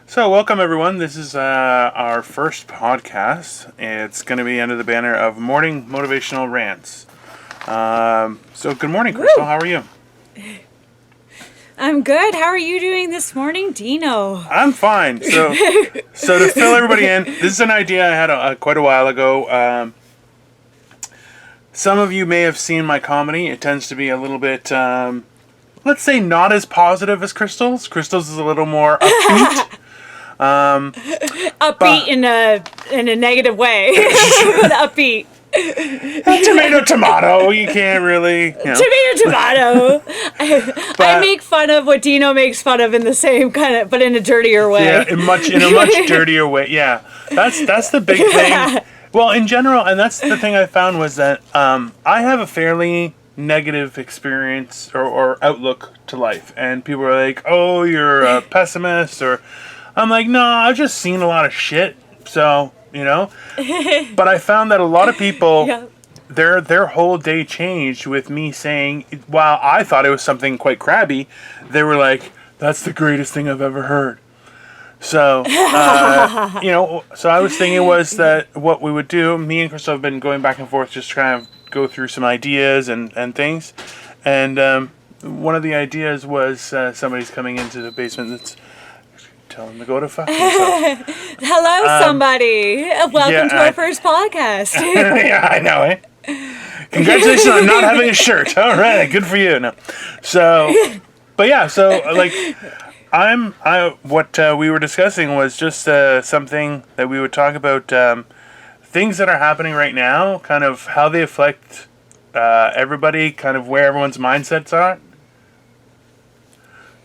So, welcome everyone. This is our first podcast. It's going to be under the banner of Morning Motivational Rants. So, good morning, Crystal. How are you? I'm good. How are you doing this morning, Dino? I'm fine. So to fill everybody in, this is an idea I had quite a while ago. Some of you may have seen my comedy. It tends to be a little bit, let's say, not as positive as Crystal's. Crystal's is a little more upbeat. Upbeat in a negative way. Upbeat. Tomato. You can't really. Tomato. I make fun of what Dino makes fun of in the same kind of, but in a dirtier way. Yeah, in a much dirtier way. Yeah, that's the big thing. Well, in general, and that's the thing I found was that I have a fairly negative experience or outlook to life, and people are like, "Oh, you're a pessimist," or I'm like, "No, I've just seen a lot of shit." So, but I found that a lot of people, their whole day changed with me saying, while I thought it was something quite crabby, they were like, "That's the greatest thing I've ever heard." So, so I was thinking was that what we would do, me and Crystal have been going back and forth, just trying to go through some ideas and things. And one of the ideas was somebody's coming into the basement that's tell them to go to fuck themselves. Hello, somebody. Welcome to our first podcast. Yeah, I know, eh? Congratulations on not having a shirt. All right, good for you. No. So, but yeah, so like, what we were discussing was just something that we would talk about, things that are happening right now, kind of how they affect everybody, kind of where everyone's mindsets are.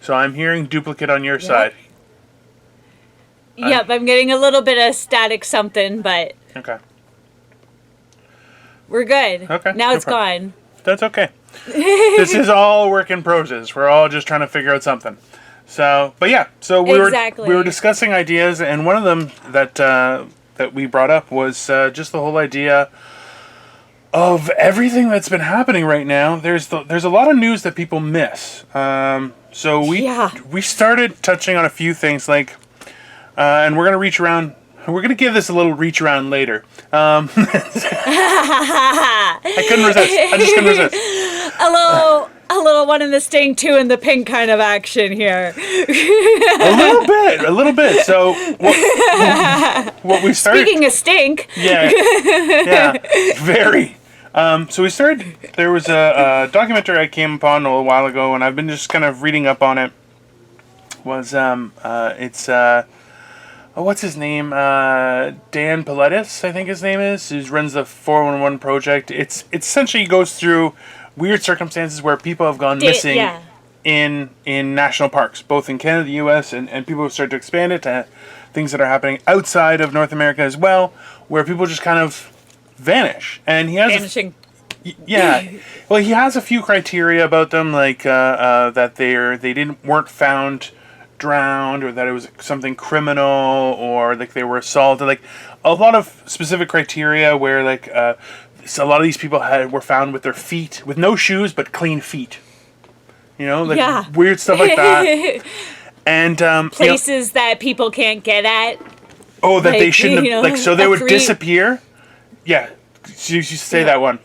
So I'm hearing duplicate on your side. Yep, I'm getting a little bit of static something, but okay, we're good. Okay, now it's gone. That's okay. This is all work in process. We're all just trying to figure out something. So, but yeah, so we were discussing ideas, and one of them that we brought up was just the whole idea of everything that's been happening right now. There's a lot of news that people miss. So we started touching on a few things like. And we're going to reach around. We're going to give this a little reach around later. I couldn't resist. I just couldn't resist. A little one in the sting, two in the pink kind of action here. A little bit. So what we started. Speaking of stink. Yeah, very. So we started. There was a documentary I came upon a little while ago, and I've been just kind of reading up on it. It's what's his name? Dan Paulides, I think his name is, who runs the 411 project. It essentially goes through weird circumstances where people have gone missing in national parks, both in Canada, the U.S., and people have started to expand it to things that are happening outside of North America as well, where people just kind of vanish. And he has vanishing. Well, he has a few criteria about them, like that they weren't found drowned, or that it was something criminal, or like they were assaulted, like a lot of specific criteria where like so a lot of these people were found with their feet, with no shoes but clean feet, weird stuff like that. And places that people can't get at. Oh, that they shouldn't have, so they would disappear. Yeah, you say that one.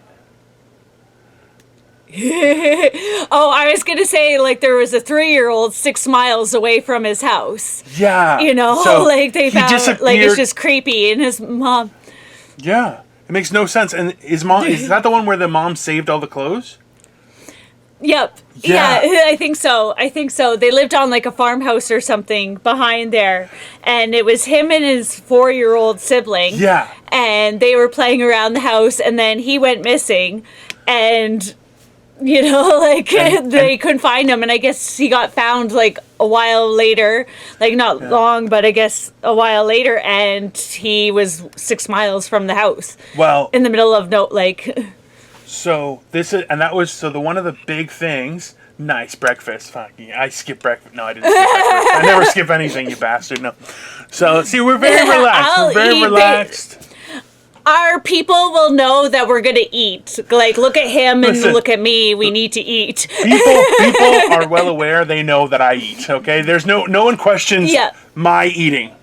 Oh, I was gonna say, like, there was a 3-year-old 6 miles away from his house. Yeah. So like they found, like, it's just creepy, and his mom. Yeah, it makes no sense. And his mom, is that the one where the mom saved all the clothes? Yep. Yeah, I think so. They lived on like a farmhouse or something behind there, and it was him and his 4-year-old sibling. Yeah. And they were playing around the house, and then he went missing, and they couldn't find him, and I guess he got found like a while later, like not long, but I guess a while later, and he was 6 miles from the house. Well, in the middle of So that was the one of the big things. Nice breakfast. Fuck yeah, I skipped breakfast. No, I didn't skip breakfast. I never skip anything, you bastard. No. So see, we're very relaxed. We're very relaxed. our people will know that we're gonna eat. Like, look at him and look at me. We need to eat. People are well aware. They know that I eat. Okay, there's no one questions my eating.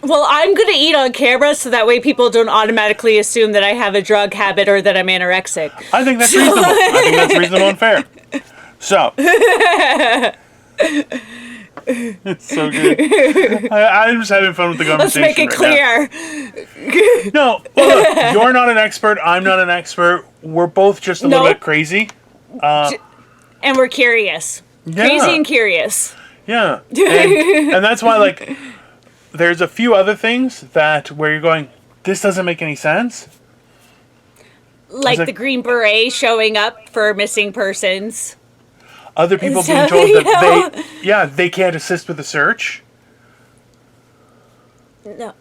Well, I'm gonna eat on camera so that way people don't automatically assume that I have a drug habit or that I'm anorexic. I think that's reasonable. I think that's reasonable and fair. So. It's so good. I'm just having fun with the conversation. Let's make it clear. No, well, look, you're not an expert. I'm not an expert. We're both just a little bit crazy. And we're curious. Yeah. Crazy and curious. Yeah. And that's why, like, there's a few other things that where you're going, this doesn't make any sense. Like the Green Beret showing up for missing persons. Other people being told that they can't assist with the search. No.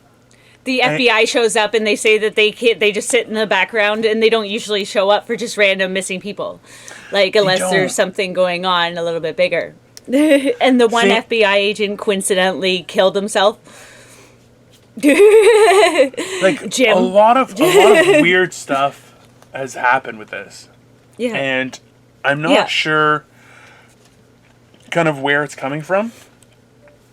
The FBI shows up and they say that they can't, they just sit in the background and they don't usually show up for just random missing people. Like, unless there's something going on a little bit bigger. And the one FBI agent coincidentally killed himself. Like, Jim. A lot of weird stuff has happened with this. Yeah. And I'm not sure kind of where it's coming from,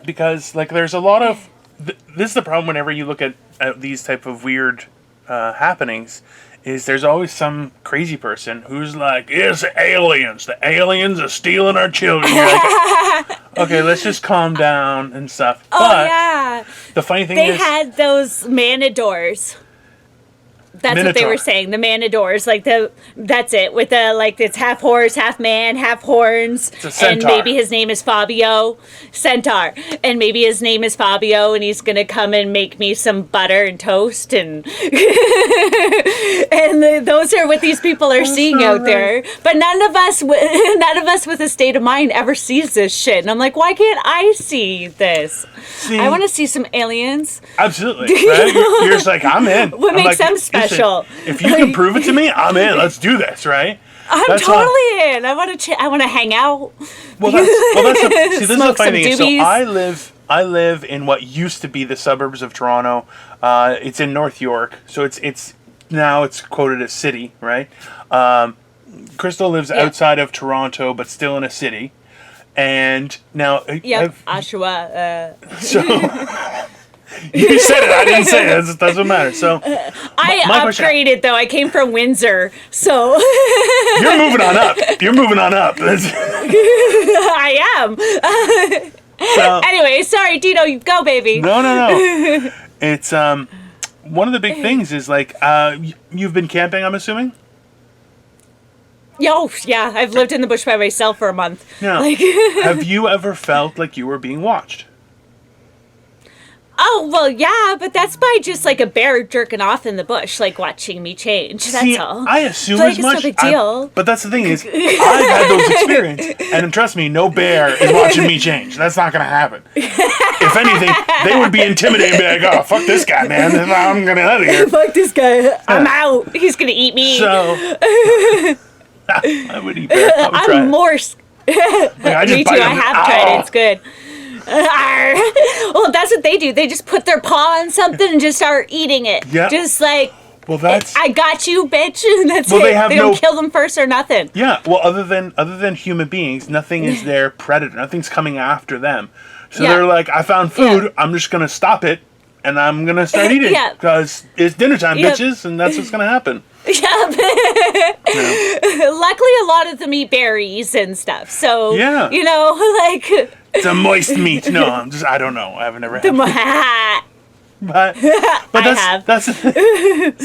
because like there's a lot of this is the problem whenever you look at these type of weird happenings, is there's always some crazy person who's like, it's the aliens are stealing our children. You're like, okay, let's just calm down and stuff. But the funny thing is, they had those manadors. That's Minotaur. What they were saying. The manadors, like that's it. With the like, it's half horse, half man, half horns, it's a centaur. And maybe his name is Fabio, centaur, and maybe his name is Fabio, and he's gonna come and make me some butter and toast, and and those are what these people are seeing out there. But none of us with a state of mind ever sees this shit, and I'm like, why can't I see this? I want to see some aliens. Absolutely. Right? You're just like, I'm in. What makes them special? If you can prove it to me, I'm in. Let's do this, right? I'm totally in. I want to hang out. Well, that's this is the funny thing. So I live in what used to be the suburbs of Toronto. It's in North York, so it's now it's quoted as city, right? Crystal lives outside of Toronto, but still in a city. And now, Oshawa. So you said it. I didn't say it. It doesn't matter. So I upgraded though. I came from Windsor, so you're moving on up. I am. So, anyway, sorry, Dino. You go, baby. No. It's one of the big things is like you've been camping, I'm assuming. Yeah, I've lived in the bush by myself for a month. Yeah. Have you ever felt like you were being watched? Oh, well, yeah, but that's by just like a bear jerking off in the bush, like watching me change. That's all. I assume as much. It's no big deal. But that's the thing is, I've had those experiences, and trust me, no bear is watching me change. That's not going to happen. If anything, they would be intimidated and be like, oh, fuck this guy, man. I'm going to out of here. Fuck this guy. I'm out. He's going to eat me. So, I would eat bear. I'm more... Me too. I have tried it. It's good. Well, that's what they do. They just put their paw on something and just start eating it. Yeah. Just like, well, that's I got you, bitch. That's it. They don't kill them first or nothing. Yeah. Well, other than human beings, nothing is their predator. Nothing's coming after them. So they're like, I found food. Yeah. I'm just gonna stop it, and I'm gonna start eating because it's dinner time, bitches, and that's what's gonna happen. Luckily, a lot of them eat berries and stuff. So you know, like. It's a moist meat. No, I don't know. I've never had it. But that's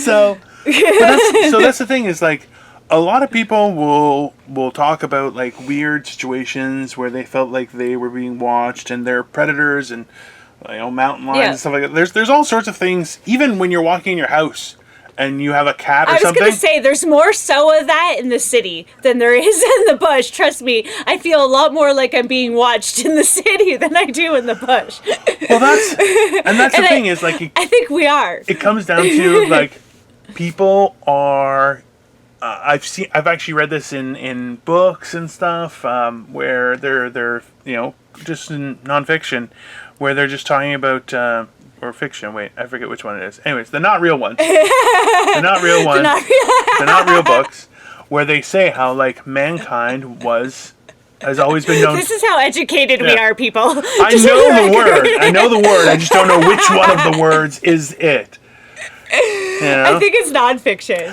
so that's the thing is like a lot of people will talk about like weird situations where they felt like they were being watched and they're predators and mountain lions and stuff like that. There's all sorts of things. Even when you're walking in your house and you have a cat or something. I was going to say, there's more so of that in the city than there is in the bush. Trust me, I feel a lot more like I'm being watched in the city than I do in the bush. Well, that's the thing is, like... I think we are. It comes down to, like, people are... I've actually read this in books and stuff, where they're just in nonfiction, where they're just talking about... or fiction. Wait, I forget which one it is. Anyways, the not real ones. The not real ones. The not real books, where they say how like mankind has always been known. This is how educated we are, people. I know the word. I know the word. I just don't know which one of the words is it. You know? I think it's nonfiction.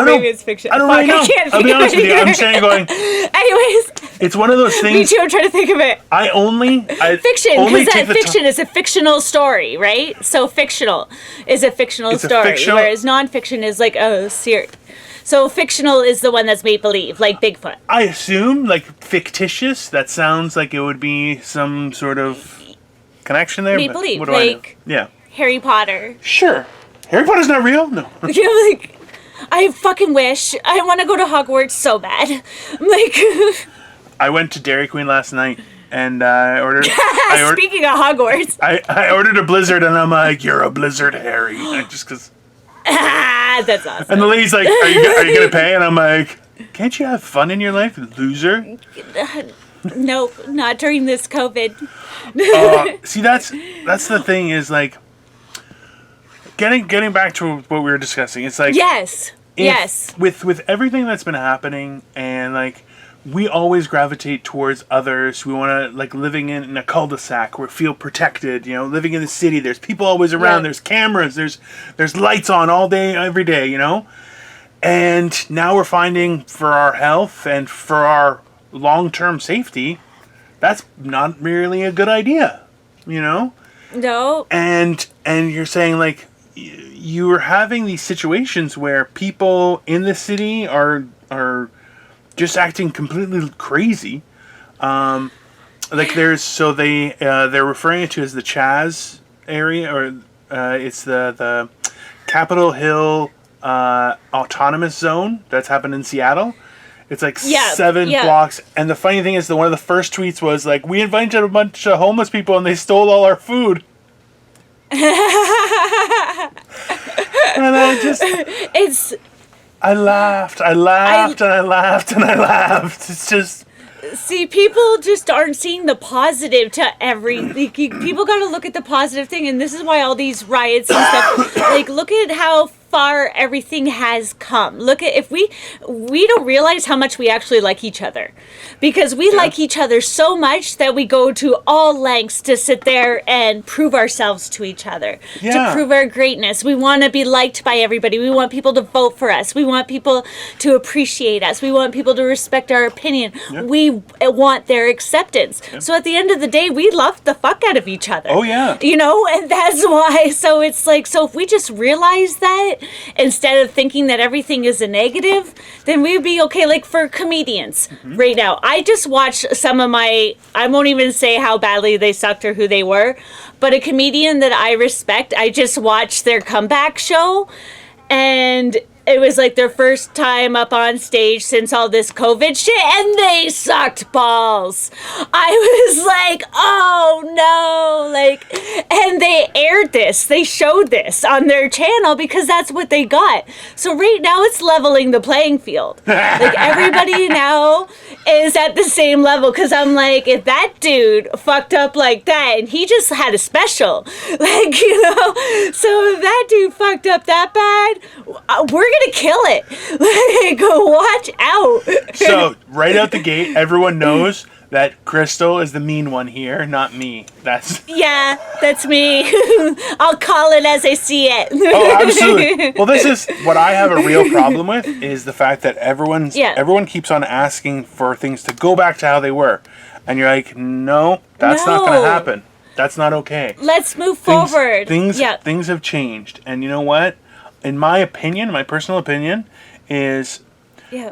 Maybe it's fiction. I don't really know. I'll be honest with you. I'm saying Anyways. It's one of those things. Me too. I'm trying to think of it. Fiction, because fiction is a fictional story, right? So fictional is a fictional story, whereas nonfiction is like a series. So fictional is the one that's make believe, like Bigfoot. I assume, like fictitious. That sounds like it would be some sort of connection there. Make believe, like Harry Potter. Sure. Harry Potter's not real? No. I fucking wish. I want to go to Hogwarts so bad. I went to Dairy Queen last night and I ordered. Speaking of Hogwarts. I ordered a Blizzard and I'm like, you're a Blizzard, Harry. Just because. That's awesome. And the lady's like, are you going to pay? And I'm like, can't you have fun in your life, loser? Nope, not during this COVID. See, that's the thing is like, getting back to what we were discussing, it's like yes. With everything that's been happening, and like we always gravitate towards others. We want to like living in a cul-de-sac where we feel protected. You know, living in the city, there's people always around. There's cameras. There's lights on all day, every day. You know, and now we're finding for our health and for our long-term safety, that's not really a good idea. You know. No. And you're saying like. You are having these situations where people in the city are just acting completely crazy. Like they're referring it to as the Chaz area, or it's the Capitol Hill autonomous zone that's happened in Seattle. It's like 7 blocks, and the funny thing is one of the first tweets was like, we invited a bunch of homeless people and they stole all our food. And I laughed and I laughed. It's just, see, people just aren't seeing the positive to everything. People got to look at the positive thing, and this is why all these riots and stuff, like, look at how far everything has come. Look at, if we don't realize how much we actually like each other, because we like each other so much that we go to all lengths to sit there and prove ourselves to each other, to prove our greatness. We want to be liked by everybody. We want people to vote for us. We want people to appreciate us. We want people to respect our opinion. We want their acceptance. So at the end of the day, we love the fuck out of each other. Oh yeah. You know, and that's why. So it's like, so if we just realize that, instead of thinking that everything is a negative, then we'd be okay. Like for comedians right now, I just watched some of I won't even say how badly they sucked or who they were, but a comedian that I respect, I just watched their comeback show, and it was like their first time up on stage since all this COVID shit, and they sucked balls. I was like, oh no, like, and they aired this, they showed this on their channel because that's what they got. So right now it's leveling the playing field. Like everybody now is at the same level, because I'm like, if that dude fucked up like that, and he just had a special, like, you know, so if that dude fucked up that bad, we're gonna kill it. Like, watch out. So right out the gate, everyone knows that Crystal is the mean one here, not me. That's me. I'll call it as I see it. Oh, absolutely. Well, this is what I have a real problem with, is the fact that everyone keeps on asking for things to go back to how they were, and you're like, no, that's not going to happen. That's not okay. Let's move forward. Things have changed, and you know what? In my opinion, my personal opinion, is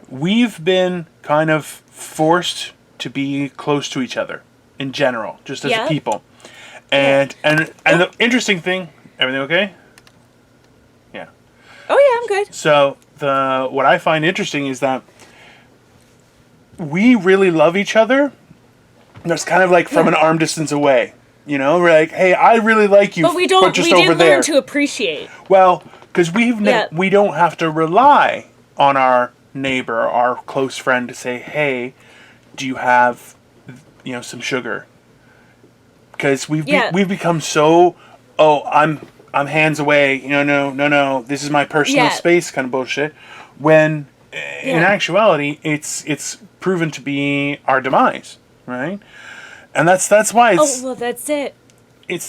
we've been kind of forced to be close to each other in general, just as a people. And the interesting thing, everything okay? Yeah. Oh yeah, I'm good. So what I find interesting is that we really love each other. That's kind of like from an arm distance away. You know, we're like, hey, I really like you, but we didn't learn to appreciate. Well, because we don't have to rely on our neighbor, our close friend, to say, hey, do you have, some sugar? Because we've become so oh, I'm hands away. No. This is my personal space kind of bullshit. When in actuality, it's proven to be our demise, right? And that's why it's. Oh well, that's it.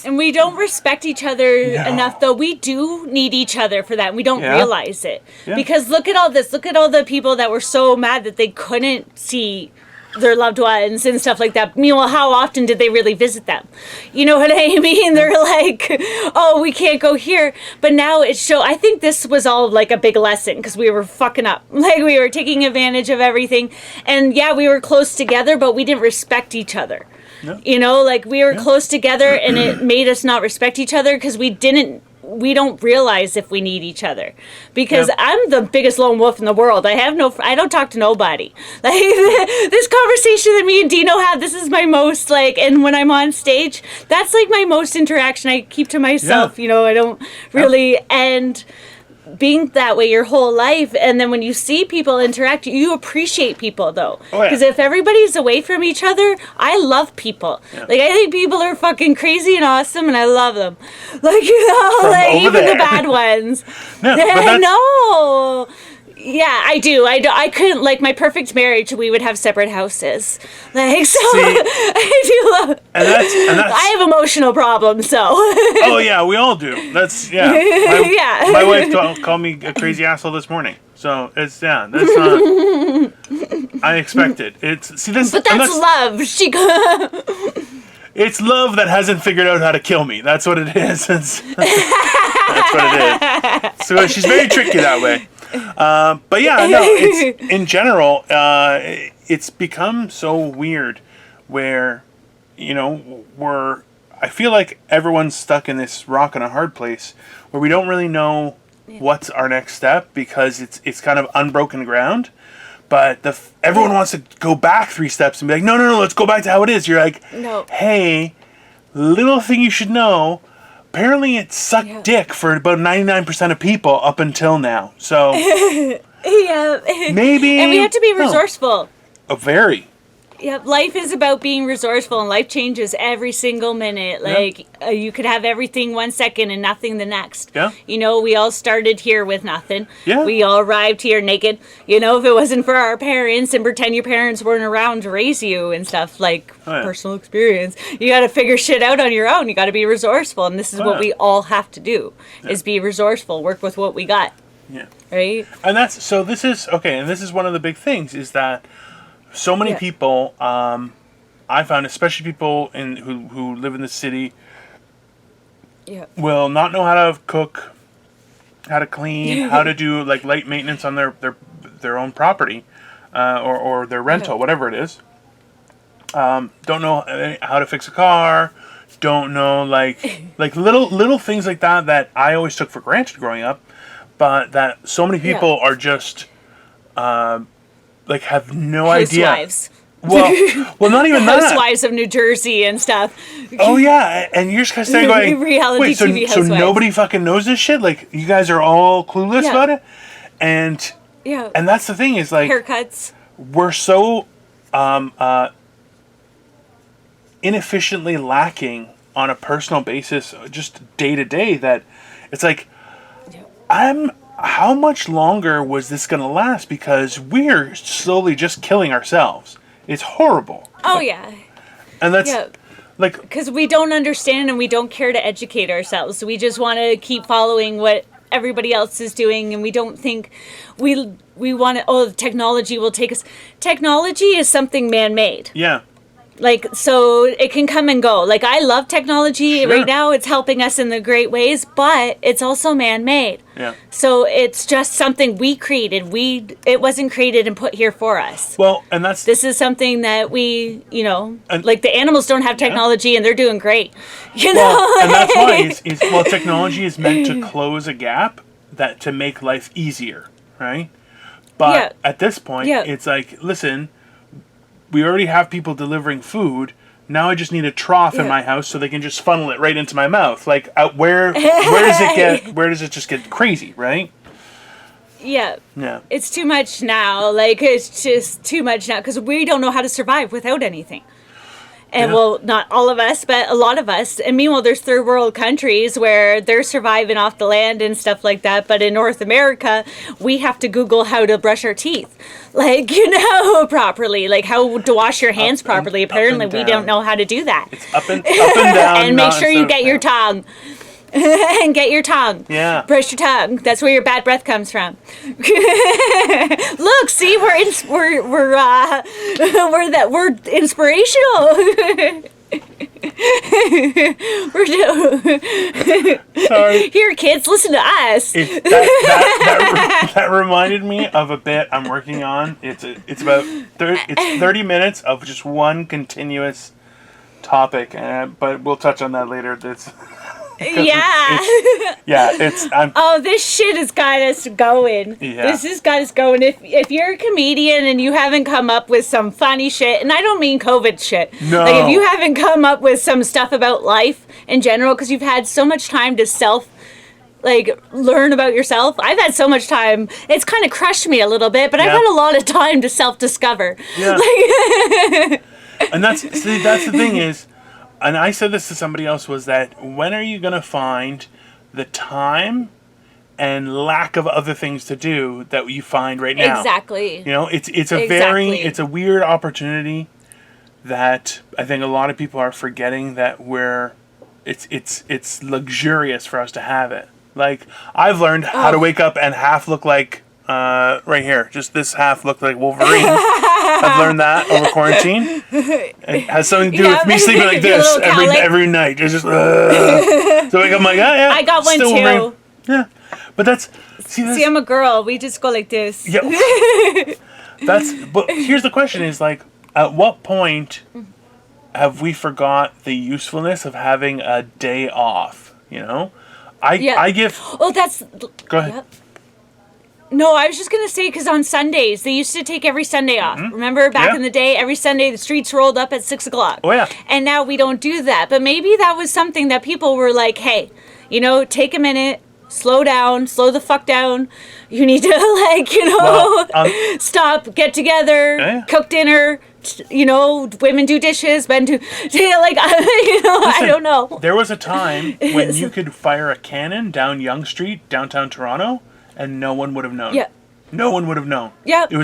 And we don't respect each other enough, though. We do need each other for that. And we don't realize it. Yeah. Because look at all this. Look at all the people that were so mad that they couldn't see their loved ones and stuff like that. Meanwhile, how often did they really visit them? You know what I mean? They're like, oh, we can't go here. But now I think this was all like a big lesson because we were fucking up. Like we were taking advantage of everything. And yeah, we were close together, but we didn't respect each other. No. You know, like we were close together and it made us not respect each other because we don't realize if we need each other. Because I'm the biggest lone wolf in the world. I don't talk to nobody. Like this conversation that me and Dino had, this is my most and when I'm on stage, that's like my most interaction I keep to myself. You know, I don't really and being that way your whole life, and then when you see people interact, you appreciate people though. Because if everybody's away from each other, I love people. Like I think people are fucking crazy and awesome, and I love them. Like even the bad ones. No. Yeah, I do. I couldn't, my perfect marriage, we would have separate houses. Like, so, I do love... And that's I have emotional problems, so... Oh, yeah, we all do. That's, My wife called me a crazy asshole this morning. So, that's not... I expected. But that's love. It's love that hasn't figured out how to kill me. That's what it is. That's what it is. So, she's very tricky that way. But yeah, no, it's in general, it's become so weird where, I feel like everyone's stuck in this rock and a hard place where we don't really know what's our next step because it's kind of unbroken ground. But everyone wants to go back 3 steps and be like, no, let's go back to how it is. You're like, no. Hey, little thing you should know. Apparently it sucked dick for about 99% of people up until now. So maybe... And we have to be resourceful. Very. Yeah, life is about being resourceful, and life changes every single minute. You could have everything 1 second and nothing the next. Yeah. We all started here with nothing. Yeah. We all arrived here naked. If it wasn't for our parents, and pretend your parents weren't around to raise you and stuff, personal experience. You got to figure shit out on your own. You got to be resourceful, and this is what we all have to do, is be resourceful, work with what we got. Yeah. Right? And this is one of the big things, is that so many people, I found, especially people who live in the city, will not know how to cook, how to clean, how to do light maintenance on their own property, or their rental, whatever it is. Don't know how to fix a car. Don't know little things like that I always took for granted growing up, but that so many people are just. Have no idea. Housewives. Well, not even that. Housewives of New Jersey and stuff. Oh yeah, and you're just kind of saying, reality TV so nobody fucking knows this shit. You guys are all clueless about it, and that's the thing is haircuts. We're so inefficiently lacking on a personal basis, just day to day, that it's how much longer was this going to last? Because we're slowly just killing ourselves. It's horrible. Oh, yeah. And that's, because we don't understand and we don't care to educate ourselves. We just want to keep following what everybody else is doing, and we don't think we want to, technology will take us. Technology is something man-made. Yeah. So it can come and go. I love technology right now. It's helping us in the great ways, but it's also man-made. Yeah. So it's just something we created. It wasn't created and put here for us. Well, and this is something that we, the animals don't have technology and they're doing great. And that's why technology is meant to close a gap to make life easier, right? But at this point, it's listen, we already have people delivering food. Now I just need a trough in my house so they can just funnel it right into my mouth. Where does it just get crazy, right? Yeah. Yeah. It's too much now. It's just too much now because we don't know how to survive without anything. And well, not all of us, but a lot of us. And meanwhile, there's third world countries where they're surviving off the land and stuff like that. But in North America, we have to Google how to brush our teeth, like, properly, like how to wash your hands properly. Apparently, we don't know how to do that. It's up and down. And make sure you get your tongue. And get your tongue. Yeah. Brush your tongue. That's where your bad breath comes from. Look, see, we're inspirational. Sorry. Here, kids, listen to us. That reminded me of a bit I'm working on. It's 30 minutes of just one continuous topic, but we'll touch on that later. This shit has got us going. Yeah. This has got us going. If you're a comedian and you haven't come up with some funny shit, and I don't mean COVID shit. No. Like, if you haven't come up with some stuff about life in general, because you've had so much time to learn about yourself. I've had so much time. It's kind of crushed me a little bit, but I've had a lot of time to self-discover. Yeah. And that's the thing is, and I said this to somebody else, was that when are you going to find the time and lack of other things to do that you find right now? Exactly. It's a weird opportunity that I think a lot of people are forgetting, that it's luxurious for us to have it. Like, I've learned how to wake up and half look like right here, just this half look like Wolverine. I've learned that over quarantine. It has something to do with me sleeping like this every night. It's just so I'm like, I got one too. Wolverine. Yeah, but that's see, I'm a girl. We just go like this. Yeah. But here's the question: is like, at what point have we forgot the usefulness of having a day off? I give. Oh, that's. Go ahead. Yep. No, I was just going to say, because on Sundays, they used to take every Sunday off. Mm-hmm. Remember, back in the day, every Sunday, the streets rolled up at 6 o'clock. Oh, yeah. And now we don't do that. But maybe that was something that people were like, hey, take a minute, slow down, slow the fuck down. You need to, stop, get together, cook dinner. Women do dishes, men do, Listen, I don't know. There was a time when you could fire a cannon down Yonge Street, downtown Toronto, and no one would have known. Yeah. No one would have known. Yeah. It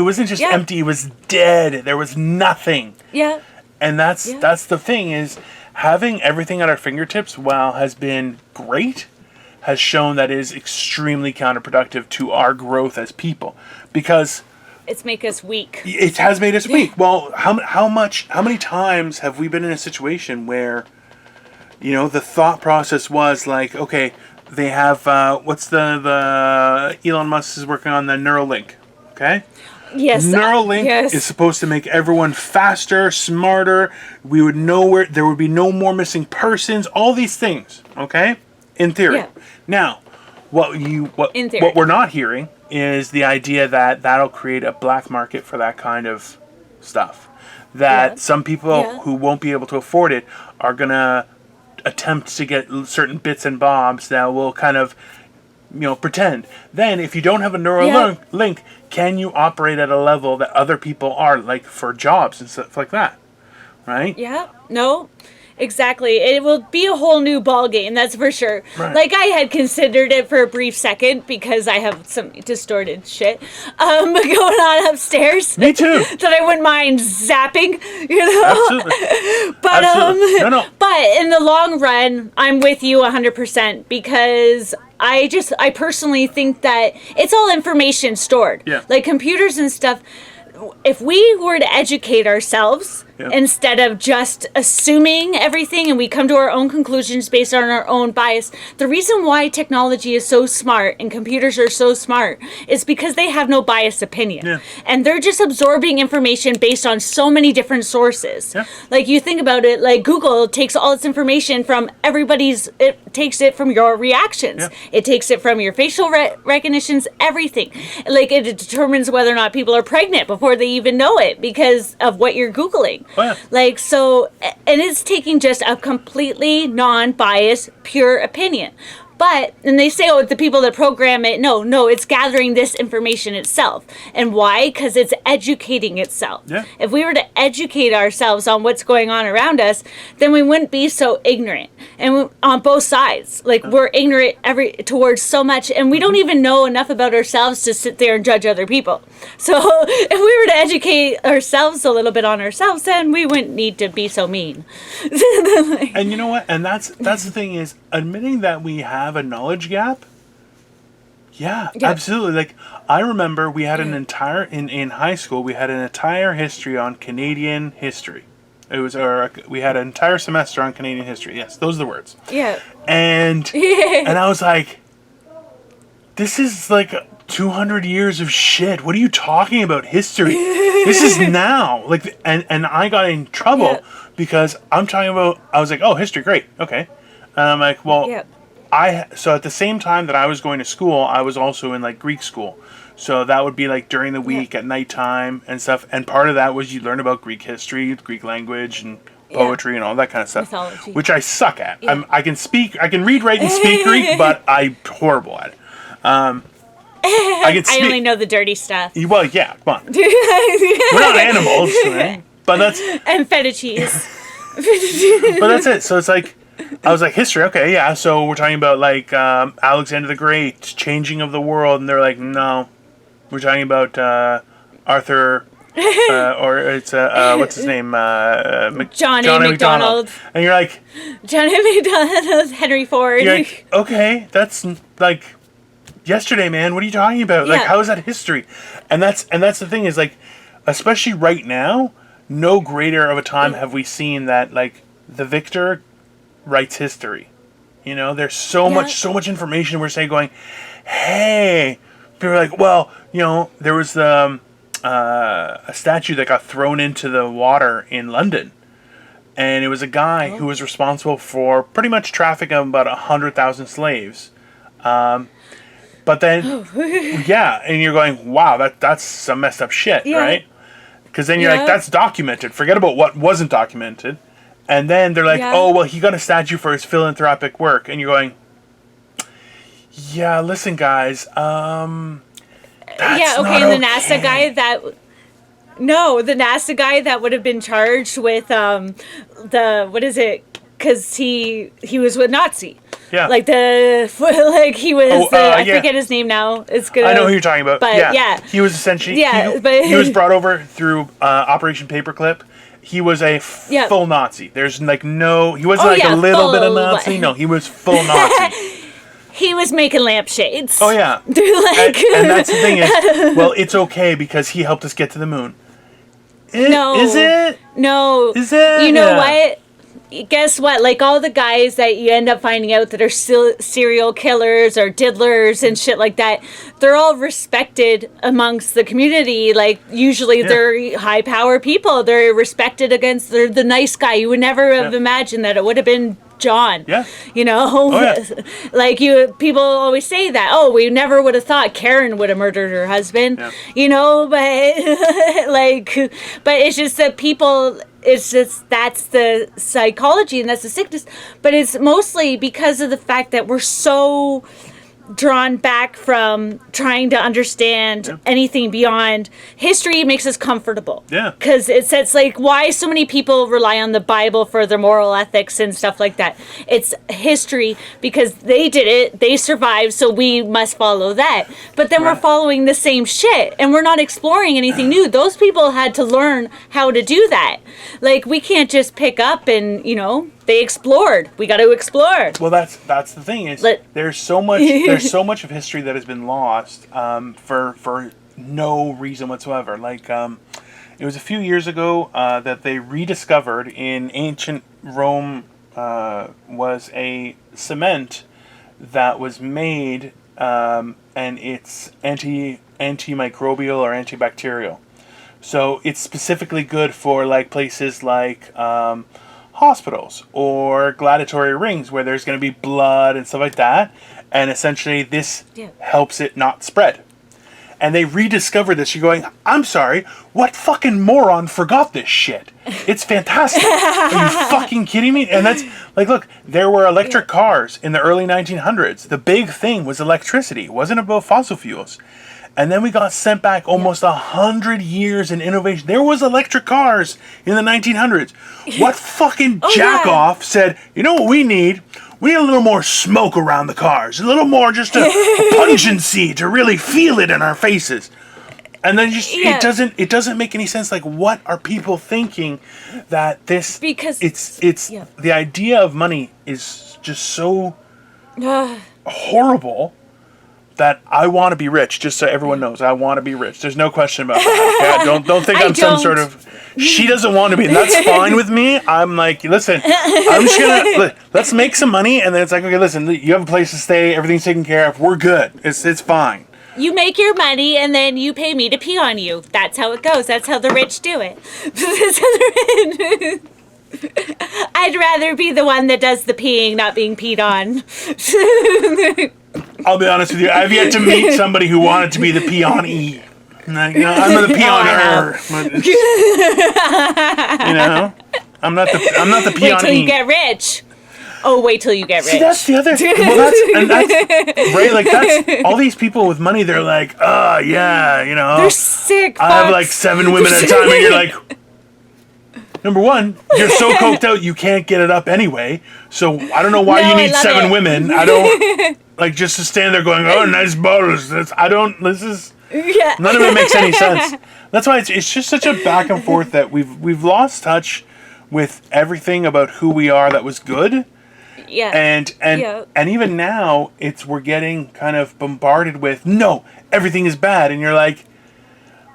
wasn't just empty, it was dead. There was nothing. Yeah. And that's the thing, is having everything at our fingertips, while has been great, has shown that it is extremely counterproductive to our growth as people. Because it's make us weak. It has made us weak. Well, how many times have we been in a situation where, the thought process was like, okay, they have what's the Elon Musk is working on the Neuralink, okay? Yes. Neuralink is supposed to make everyone faster, smarter. We would know there would be no more missing persons. All these things, okay? In theory. Yeah. Now, what we're not hearing is the idea that that'll create a black market for that kind of stuff. That some people who won't be able to afford it are gonna attempt to get certain bits and bobs that will kind of, pretend. Then, if you don't have a neural link, can you operate at a level that other people are, like for jobs and stuff like that? Right? Yeah. No. Exactly. It will be a whole new ball game, that's for sure. Right. Like, I had considered it for a brief second because I have some distorted shit going on upstairs. Me too. That I wouldn't mind zapping, Absolutely. But Absolutely. No. But in the long run, I'm with you 100% because I personally think that it's all information stored. Yeah. Like computers and stuff. If we were to educate ourselves instead of just assuming everything and we come to our own conclusions based on our own bias, the reason why technology is so smart and computers are so smart is because they have no biased opinion. Yeah. And they're just absorbing information based on so many different sources. Yeah. Like, you think about it, like Google takes all its information from it takes it from your reactions. Yeah. It takes it from your facial recognitions, everything. Like, it determines whether or not people are pregnant before they even know it because of what you're Googling. Oh, yeah. Like, so, and it's taking just a completely non-biased, pure opinion. And they say, oh, the people that program it, no, it's gathering this information itself. And why? Because it's educating itself. Yeah. If we were to educate ourselves on what's going on around us, then we wouldn't be so ignorant. And on both sides, like we're ignorant towards so much, and we don't even know enough about ourselves to sit there and judge other people. So if we were to educate ourselves a little bit on ourselves, then we wouldn't need to be so mean. And you know what? And that's the thing is admitting that we have a knowledge gap. Yeah, absolutely. Like I remember we had an entire in high school we had an entire history on Canadian history. It was we had an entire semester on Canadian history. Yes, those are the words. Yeah. And I was like, this is like 200 years of shit. What are you talking about? History. This is now. Like, and I got in trouble because I was like, oh, history, great, okay. And I'm like, well, so at the same time that I was going to school, I was also in like Greek school. So that would be like during the week at nighttime and stuff. And part of that was you learn about Greek history, Greek language, and poetry and all that kind of stuff, mythology, which I suck at. I can read, write, and speak Greek, but I'm horrible at it. I only know the dirty stuff. Well, yeah, come on. We're not animals, right? But that's and feta cheese. But that's it. So it's like I was like, history, okay, yeah. So we're talking about like Alexander the Great, changing of the world, and they're like, no, we're talking about Arthur, or it's what's his name, John A. MacDonald. And you're like, John A. MacDonald, Henry Ford. You're like, okay, that's like yesterday, man. What are you talking about? Like, how is that history? And that's the thing is like, especially right now, no greater of a time have we seen that like the victor writes history. You know, there's so much information we're saying going, hey, people are like, well, you know, there was a statue that got thrown into the water in London. And it was a guy who was responsible for pretty much trafficking about 100,000 slaves. But then, and you're going, wow, that's some messed up shit, right? Because then you're like, that's documented. Forget about what wasn't documented. And then they're like, oh, well, he got a statue for his philanthropic work. And you're going, yeah, listen, guys, that's the NASA guy the NASA guy that would have been charged with because he was with Nazi. Yeah. Like he was I forget his name now. I know who you're talking about. But he was essentially he was brought over through Operation Paperclip. He was a full Nazi. There's like he wasn't a little bit of Nazi. No, he was full Nazi. He was making lampshades. Oh yeah. And that's the thing is, well, it's okay because he helped us get to the moon. Is it? No. Is it? You know what? Guess what? Like all the guys that you end up finding out that are still serial killers or diddlers and shit like that, they're all respected amongst the community. Like usually they're high power people. They're respected they're the nice guy. You would never have imagined that it would have been John. Yeah. You know? Like people always say that, oh, we never would have thought Karen would have murdered her husband. Yeah. You know, but but it's just that people, it's just, that's the psychology and that's the sickness. But it's mostly because of the fact that we're so drawn back from trying to understand anything beyond history. Makes us comfortable. Yeah. Because it says, like, why so many people rely on the Bible for their moral ethics and stuff like that. It's history because they did it, they survived, so we must follow that. But then we're following the same shit and we're not exploring anything new. Those people had to learn how to do that. Like, we can't just pick up and, you know, they explored. We got to explore. Well, that's the thing is there's so much of history that has been lost for no reason whatsoever. Like it was a few years ago that they rediscovered in ancient Rome was a cement that was made and it's antimicrobial or antibacterial. So it's specifically good for like places like hospitals or gladiatorial rings where there's going to be blood and stuff like that, and essentially this helps it not spread. and they rediscover this. You're going, I'm sorry, what fucking moron forgot this shit? It's fantastic. Are you fucking kidding me? And that's like, look, there were electric cars in the early 1900s. The big thing was electricity. It wasn't about fossil fuels. And then we got sent back almost 100 years in innovation. There was electric cars in the 1900s. What fucking jack-off said, you know what we need? We need a little more smoke around the cars. A little more just a pungency to really feel it in our faces. And then just it doesn't make any sense. Like, what are people thinking that this... Because... It's the idea of money is just so horrible... that I want to be rich, just so everyone knows. I want to be rich. There's no question about that. Yeah, don't think I'm some sort of... She doesn't want to be, and that's fine with me. I'm like, listen, I'm just going to... Let's make some money, and then it's like, okay, listen, you have a place to stay, everything's taken care of, we're good. It's fine. You make your money, and then you pay me to pee on you. That's how it goes. That's how the rich do it. That's how the rich... I'd rather be the one that does the peeing, not being peed on. I'll be honest with you. I've yet to meet somebody who wanted to be the peon-y. Like, you know, I'm the peon-er. You know, I'm not the peon-y. Wait till you get rich. Oh, wait till you get rich. See, that's the other. Well, that's right. Like, that's all these people with money. They're like, oh yeah, you know, they're sick. I have like 7 women at a time, and you're like. Number one, you're so coked out you can't get it up anyway. So I don't know why you need 7 women. I don't like just to stand there going, "Oh, nice bottles." None of it makes any sense. That's why it's just such a back and forth that we've lost touch with everything about who we are that was good. Yeah. And even now we're getting kind of bombarded with no, everything is bad, and you're like.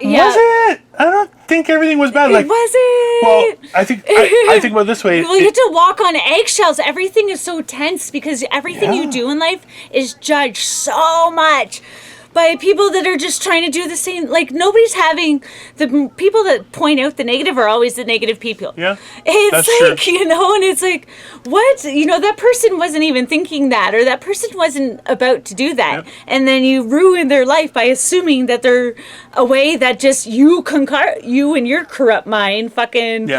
Was it? I don't think everything was bad. Like, was it? Well, I think about it this way. Well, you have to walk on eggshells. Everything is so tense because everything you do in life is judged so much by people that are just trying to do the same. Like, nobody's having... The people that point out the negative are always the negative people. Yeah, it's like, true. You know, and it's like, what? You know, that person wasn't even thinking that, or that person wasn't about to do that. Yep. And then you ruin their life by assuming that they're a way that just you and your corrupt mind fucking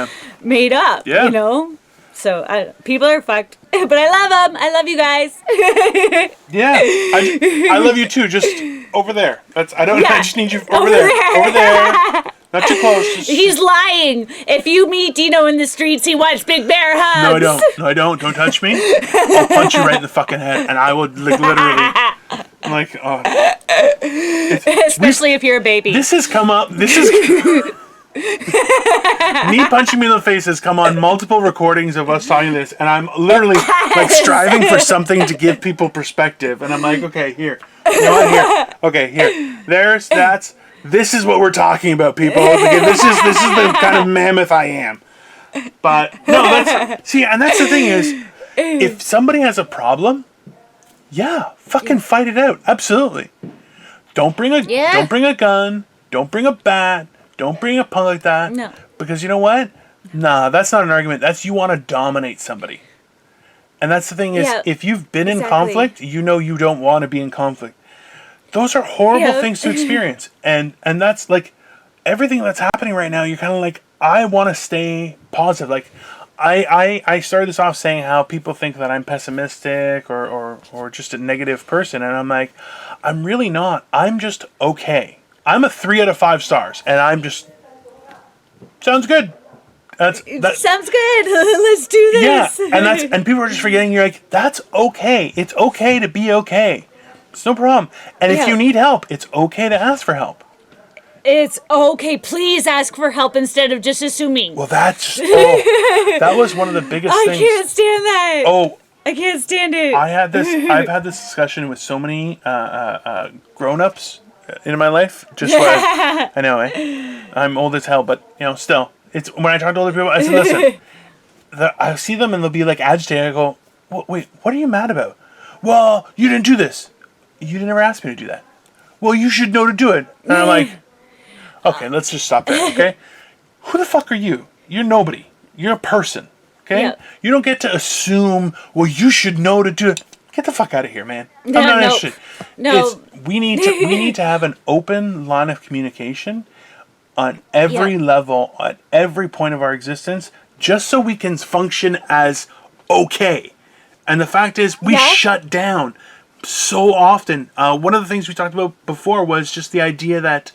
made up, you know? So, people are fucked. But I love them. I love you guys. Yeah. I love you too. Just over there. I just need you over there. Over there. Not too close. He's lying. If you meet Dino in the streets, he wants big bear hugs. No, I don't. Don't touch me. I'll punch you right in the fucking head. And I will literally... I'm like, oh. Especially if you're a baby. This has come up. Me punching me in the face has come on multiple recordings of us talking this, and I'm literally like striving for something to give people perspective. And I'm like, okay, here. You know what? Here. Okay, here. This is what we're talking about, people. Okay, this is the kind of mammoth I am. But no, that's the thing is, if somebody has a problem, fucking fight it out. Absolutely. Don't bring a gun. Don't bring a bat. Don't bring a punk like that. No. Because you know what? Nah, that's not an argument. That's you want to dominate somebody. And that's the thing is, if you've been in conflict, you know you don't want to be in conflict. Those are horrible things to experience. And that's like, everything that's happening right now, you're kind of like, I want to stay positive. Like, I started this off saying how people think that I'm pessimistic or just a negative person. And I'm like, I'm really not. I'm just okay. I'm a 3 out of 5 stars, and I'm just... Sounds good. Sounds good. Let's do this. Yeah, and people are just forgetting. You're like, that's okay. It's okay to be okay. It's no problem. And if you need help, it's okay to ask for help. It's okay. Please ask for help instead of just assuming. Well, that was one of the biggest things. I can't stand that. Oh, I can't stand it. I've had this discussion with so many grown-ups in my life, just where I know I'm old as hell, but you know, still, it's when I talk to older people, I say, listen, I see them and they'll be like agitated. I go, wait, what are you mad about? Well, you didn't do this. You didn't ever ask me to do that. Well, you should know to do it. And I'm like, okay, let's just stop there. Okay, who the fuck are you? You're nobody. You're a person. Okay, you don't get to assume. Well, you should know to do it. get the fuck out of here, man. I'm No, not no. interested. No. We need to have an open line of communication on every level, at every point of our existence, just so we can function as okay. And the fact is, we shut down so often. One of the things we talked about before was just the idea that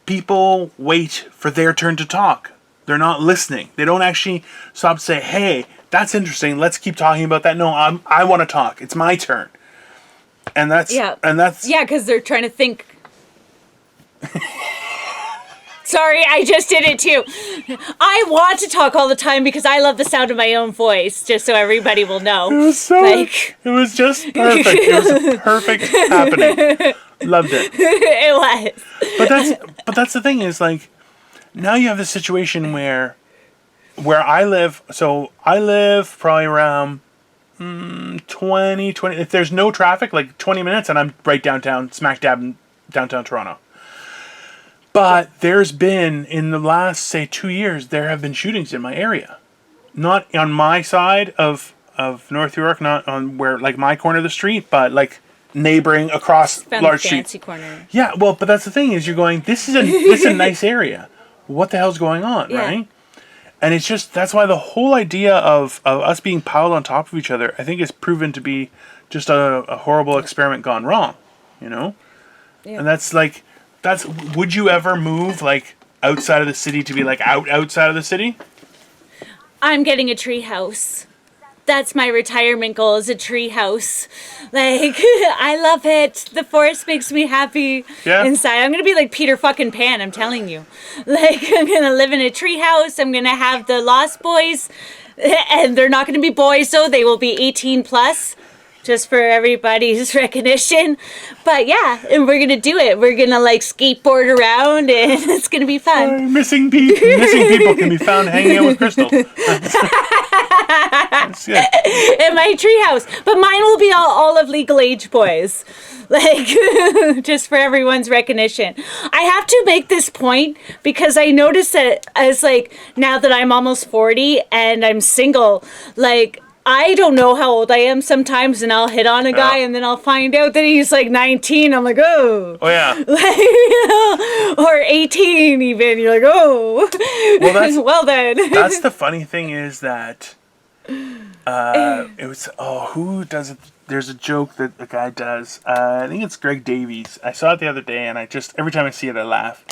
people wait for their turn to talk. They're not listening. They don't actually stop to say, hey, that's interesting. Let's keep talking about that. No, I want to talk. It's my turn. And that's... Yeah. And that's... Yeah, because they're trying to think. Sorry, I just did it too. I want to talk all the time because I love the sound of my own voice, just so everybody will know. It was so... It was just perfect. It was a perfect happening. Loved it. It was. But that's the thing is, like, now you have this situation where I live, so I live probably around 20, if there's no traffic, like 20 minutes, and I'm right downtown, smack dab in downtown Toronto. But there's been, in the last, say, 2 years, there have been shootings in my area. Not on my side of North York, not on where, like, my corner of the street, but, like, neighboring across large streets. Fancy corner. Yeah, well, but that's the thing, is you're going, this is a nice area. What the hell's going on, right? And it's just, that's why the whole idea of us being piled on top of each other, I think is proven to be just a horrible experiment gone wrong, you know? Yeah. And that's like, would you ever move, like, outside of the city to be, like, outside of the city? I'm getting a tree house. That's my retirement goal, is a tree house. Like, I love it. The forest makes me happy inside. I'm going to be like Peter fucking Pan, I'm telling you. Like, I'm going to live in a tree house. I'm going to have the Lost Boys. And they're not going to be boys, though. They will be 18 plus. Just for everybody's recognition. But yeah, and we're going to do it. We're going to, like, skateboard around, and it's going to be fun. Missing people can be found hanging out with Crystal. That's good. In my treehouse. But mine will be all of legal age boys. Like, just for everyone's recognition. I have to make this point because I noticed that as, like, now that I'm almost 40 and I'm single, like, I don't know how old I am sometimes, and I'll hit on a guy, and then I'll find out that he's like 19. I'm like, oh. Oh, yeah. Like, or 18 even. You're like, oh. Well, then. That's the funny thing is that it was, who does it? There's a joke that a guy does. I think it's Greg Davies. I saw it the other day, and every time I see it, I laugh.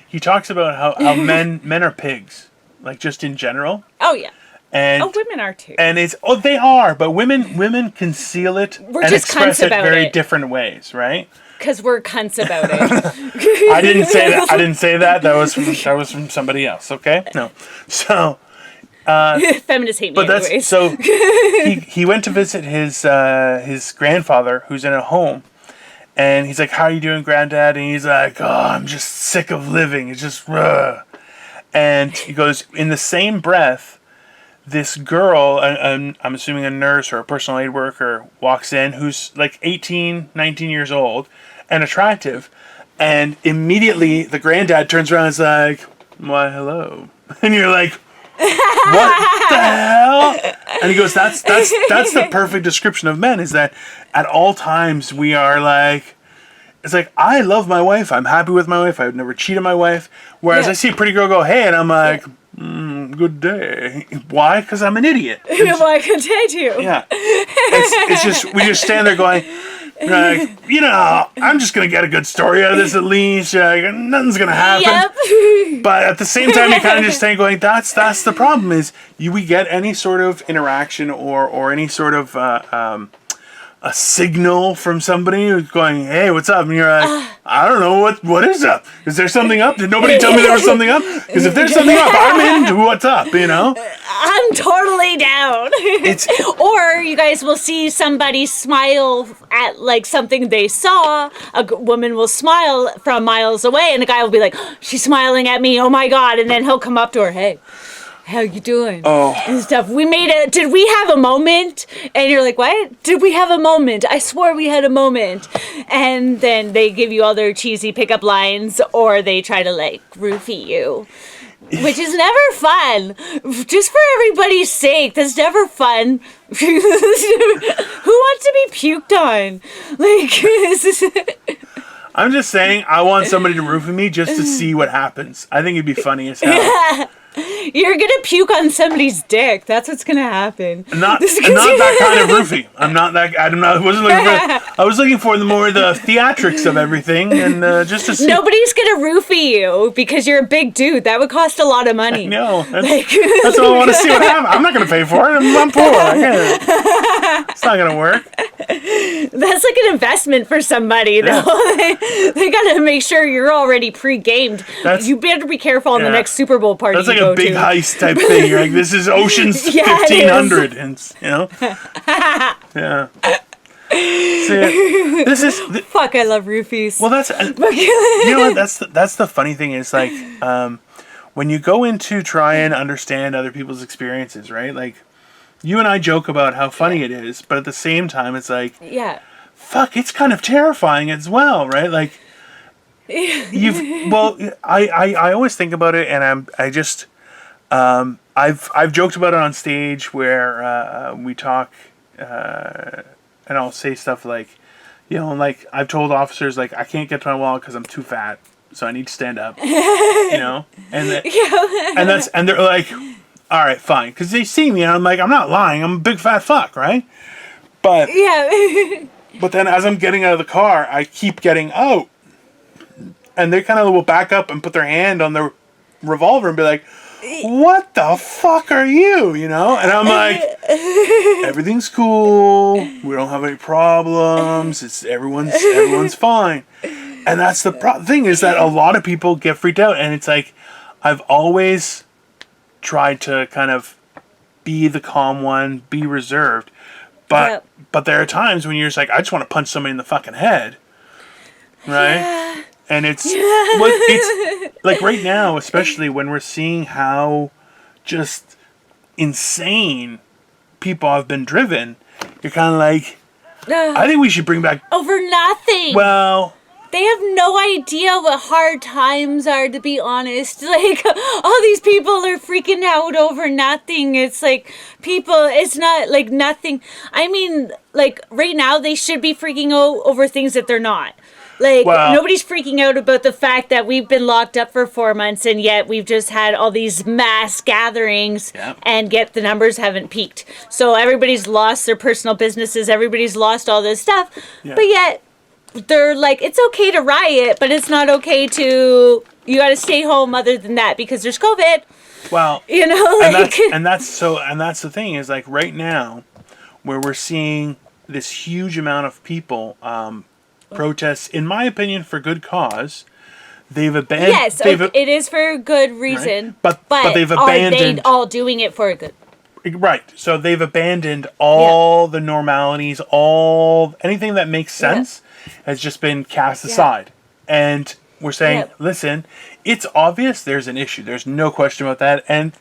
He talks about how men are pigs, like, just in general. Oh, yeah. And women are too. And they are, but women conceal it and express it very different ways, right? Because we're cunts about it. I didn't say that. I didn't say that. That was from somebody else. Okay, no. So, feminists hate me. But anyways. So he went to visit his grandfather, who's in a home, and he's like, "How are you doing, Granddad?" And he's like, "Oh, I'm just sick of living. It's just." And he goes, in the same breath, this girl, I'm assuming a nurse or a personal aid worker, walks in who's like 18, 19 years old and attractive. And immediately the granddad turns around and is like, why, hello. And you're like, what the hell? And he goes, that's the perfect description of men, is that at all times we are like, it's like, I love my wife. I'm happy with my wife. I would never cheat on my wife. Whereas I see a pretty girl go, hey, and I'm like, good day. Why? Because I'm an idiot. Why continue? Yeah. It's just, we just stand there going, like, I'm just going to get a good story out of this at least. Nothing's going to happen. Yep. But at the same time, you kind of just stand going, that's the problem is we get any sort of interaction or any sort of a signal from somebody who's going, hey, what's up? And you're like, I don't know, what is up? Is there something up? Did nobody tell me there was something up? Because if there's something up, I'm into what's up, I'm totally down. Or you guys will see somebody smile at, like, something they saw. A woman will smile from miles away, and the guy will be like, she's smiling at me, oh my God. And then he'll come up to her, hey, how you doing? Oh. And stuff. Did we have a moment? And you're like, what? Did we have a moment? I swore we had a moment. And then they give you all their cheesy pickup lines, or they try to, like, roofie you. Which is never fun. Just for everybody's sake, that's never fun. Who wants to be puked on. Like, I'm just saying, I want somebody to roofie me just to see what happens. I think it'd be funny as hell. you're gonna puke on somebody's dick. That's what's gonna happen. Not that kind of roofie. I wasn't looking for. I was looking for the theatrics of everything, and just to see. Nobody's gonna roofie you because you're a big dude. That would cost a lot of money. No, that's what I want to see what happens. I'm not gonna pay for it. I'm poor. It's not gonna work. That's like an investment for somebody, though. Yeah. They gotta make sure you're already pre-gamed. You better be careful on the next Super Bowl party. That's like a big heist type thing. You're like, this is Ocean's 1500, and yeah. See, this is fuck. I love roofies. Well, that's you know what? That's the funny thing is like when you go into try and understand other people's experiences, right? Like you and I joke about how funny it is, but at the same time, it's like fuck, it's kind of terrifying as well, right? Like I always think about it, and I've joked about it on stage where we talk, and I'll say stuff like, like I've told officers like I can't get to my wall because I'm too fat, so I need to stand up, and and they're like, all right, fine, because they see me and I'm like, I'm not lying, I'm a big fat fuck, right? But but then as I'm getting out of the car, I keep getting out. And they kind of will back up and put their hand on their revolver and be like, what the fuck are you? And I'm like, everything's cool. We don't have any problems. Everyone's fine. And that's the thing is that a lot of people get freaked out. And it's like, I've always tried to kind of be the calm one, be reserved. But there are times when you're just like, I just want to punch somebody in the fucking head. Right? Yeah. And it's like right now, especially when we're seeing how just insane people have been driven, you're kind of like, I think we should bring back over nothing. Well, they have no idea what hard times are, to be honest. Like, all these people are freaking out over nothing. It's like, it's not like nothing. I mean, like, right now, they should be freaking out over things that they're not. Like, nobody's freaking out about the fact that we've been locked up for 4 months and yet we've just had all these mass gatherings and yet the numbers haven't peaked. So everybody's lost their personal businesses. Everybody's lost all this stuff. Yeah. But yet they're like, it's okay to riot, but it's not okay to, you got to stay home other than that because there's COVID. Well, like. And that's the thing is like right now where we're seeing this huge amount of people, protests, in my opinion, for good cause. They've abandoned. Yes, it is for a good reason. Right? But they've abandoned. Are they all doing it for a good? Right. So they've abandoned all the normalities, anything that makes sense has just been cast aside. And we're saying, listen, it's obvious there's an issue. There's no question about that. And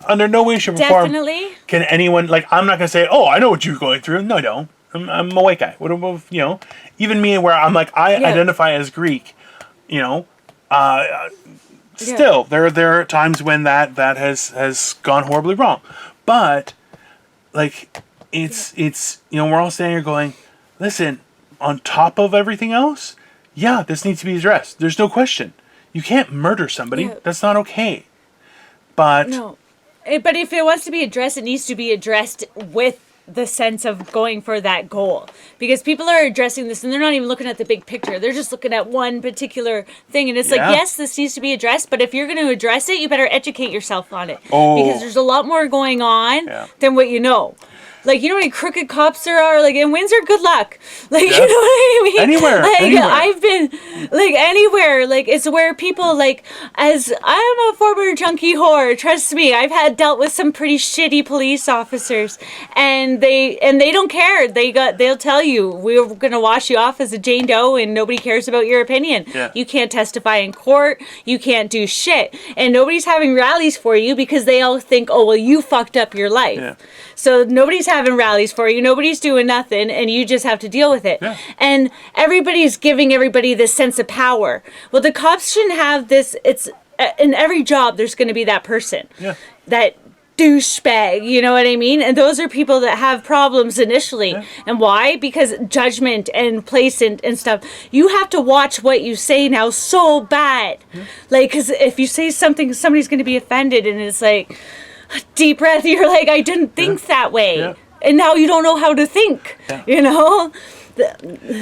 under no way, shape, or form can anyone, like, I'm not going to say, oh, I know what you're going through. No, I don't. I'm a white guy. Even me, where I'm like, I identify as Greek, still, there are times when that has gone horribly wrong. But, like, it's we're all standing here going, listen, on top of everything else, this needs to be addressed. There's no question. You can't murder somebody. Yeah. That's not okay. But... No. But if it wants to be addressed, it needs to be addressed with the sense of going for that goal, because people are addressing this and they're not even looking at the big picture. They're just looking at one particular thing, and it's like, yes, this needs to be addressed, but if you're going to address it, you better educate yourself on it, because there's a lot more going on than what you know. Like, you know how many crooked cops there are? Like, in Windsor, good luck. Like, you know what I mean? Anywhere. I've been, like, anywhere. Like, it's where people, like, as I'm a former junkie whore, trust me, I've dealt with some pretty shitty police officers. And they don't care. They'll tell you, we're going to wash you off as a Jane Doe and nobody cares about your opinion. Yeah. You can't testify in court. You can't do shit. And nobody's having rallies for you because they all think, oh, well, you fucked up your life. Yeah. So nobody's having rallies for you. Nobody's doing nothing, and you just have to deal with it. Yeah. And everybody's giving everybody this sense of power. Well, the cops shouldn't have this. It's in every job. There's going to be that person that douchebag, you know what I mean? And those are people that have problems initially. Yeah. And why? Because judgment and placement and stuff. You have to watch what you say now so bad. Yeah. Like, because if you say something, somebody's going to be offended, and it's like, deep breath, you're like, I didn't think that way. Yeah. And now you don't know how to think, you know?